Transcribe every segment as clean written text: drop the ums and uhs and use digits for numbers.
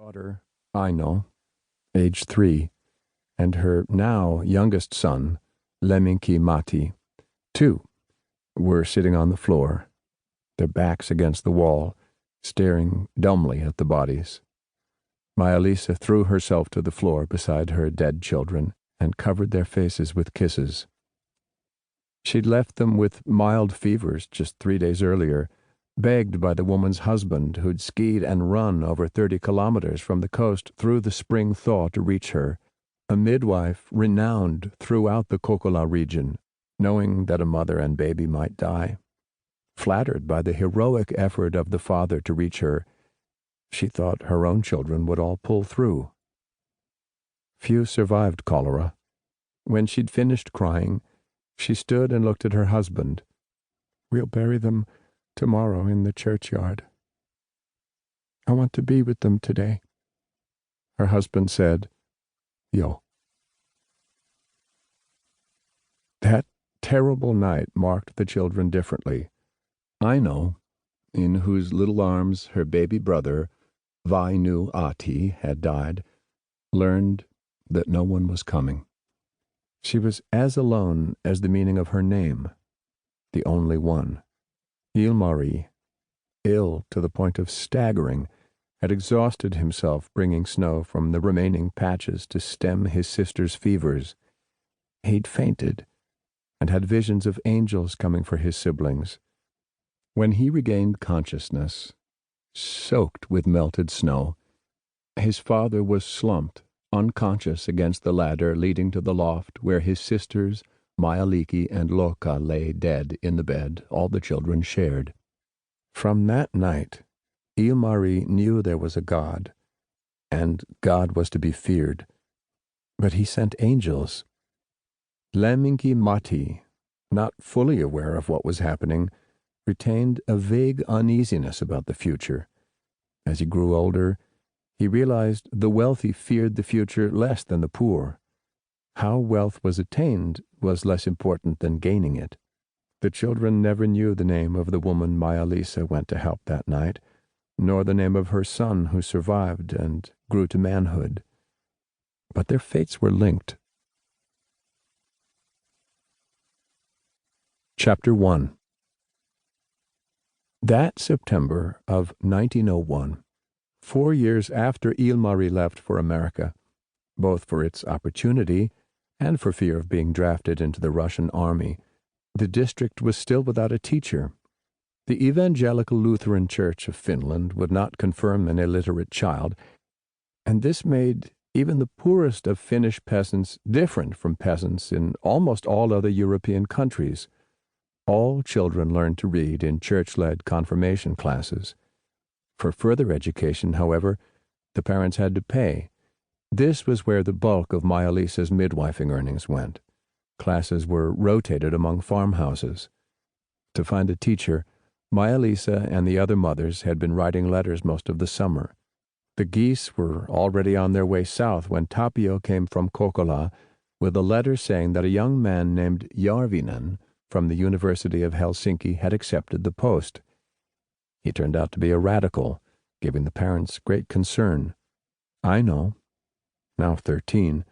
daughter, Aino, age 3, and her now youngest son, Matti, 2, were sitting on the floor, their backs against the wall, staring dumbly at the bodies. Maia-Liisa threw herself to the floor beside her dead children and covered their faces with kisses. She'd left them with mild fevers just 3 days earlier, begged by the woman's husband who'd skied and run over 30 kilometers from the coast through the spring thaw to reach her, a midwife renowned throughout the Kokkola region, knowing that a mother and baby might die. Flattered by the heroic effort of the father to reach her, she thought her own children would all pull through. Few survived cholera. When she'd finished crying, she stood and looked at her husband. "We'll bury them tomorrow in the churchyard. I want to be with them today." Her husband said, "Yo." That terrible night marked the children differently. Aino, in whose little arms her baby brother, Vainu Ahti, had died, learned that no one was coming. She was as alone as the meaning of her name, the only one. Ilmari, ill to the point of staggering, had exhausted himself bringing snow from the remaining patches to stem his sister's fevers. He'd fainted and had visions of angels coming for his siblings. When he regained consciousness, soaked with melted snow, his father was slumped, unconscious against the ladder leading to the loft where his sisters, Maia-Liisa and Loka, lay dead in the bed all the children shared. From that night, Ilmari knew there was a God, and God was to be feared. But he sent angels. Matti, not fully aware of what was happening, retained a vague uneasiness about the future. As he grew older, he realized the wealthy feared the future less than the poor. How wealth was attained was less important than gaining it. The children never knew the name of the woman Maia-Liisa went to help that night, nor the name of her son who survived and grew to manhood. But their fates were linked. Chapter 1. That September of 1901, 4 years after Ilmari left for America, both for its opportunity and for fear of being drafted into the Russian army, the district was still without a teacher. The Evangelical Lutheran Church of Finland would not confirm an illiterate child, and this made even the poorest of Finnish peasants different from peasants in almost all other European countries. All children learned to read in church-led confirmation classes. For further education, however, the parents had to pay. This was where the bulk of Maia-Liisa's midwifing earnings went. Classes were rotated among farmhouses. To find a teacher, Maia-Liisa and the other mothers had been writing letters most of the summer. The geese were already on their way south when Tapio came from Kokkola with a letter saying that a young man named Järvinen from the University of Helsinki had accepted the post. He turned out to be a radical, giving the parents great concern. Aino, now 13,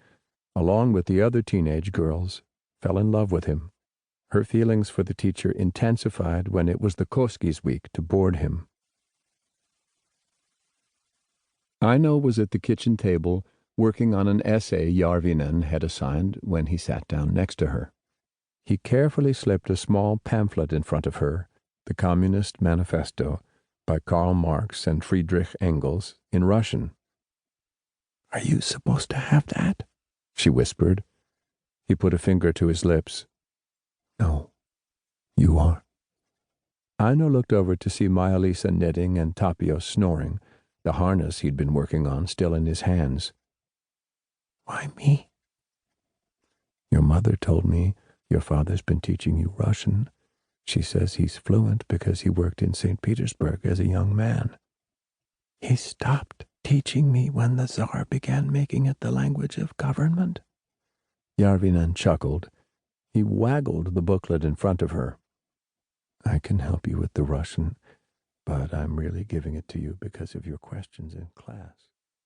along with the other teenage girls, fell in love with him. Her feelings for the teacher intensified when it was the Koskis week to board him. Aino was at the kitchen table working on an essay Järvinen had assigned when he sat down next to her. He carefully slipped a small pamphlet in front of her, the Communist Manifesto, by Karl Marx and Friedrich Engels, in Russian. "Are you supposed to have that?" she whispered. He put a finger to his lips. "No, you are." Aino looked over to see Maia-Liisa knitting and Tapio snoring, the harness he'd been working on still in his hands. "Why me?" "Your mother told me your father's been teaching you Russian. She says he's fluent because he worked in St. Petersburg as a young man." "He stopped teaching me when the Tsar began making it the language of government." Järvinen chuckled. He waggled the booklet in front of her. "I can help you with the Russian, but I'm really giving it to you because of your questions in class."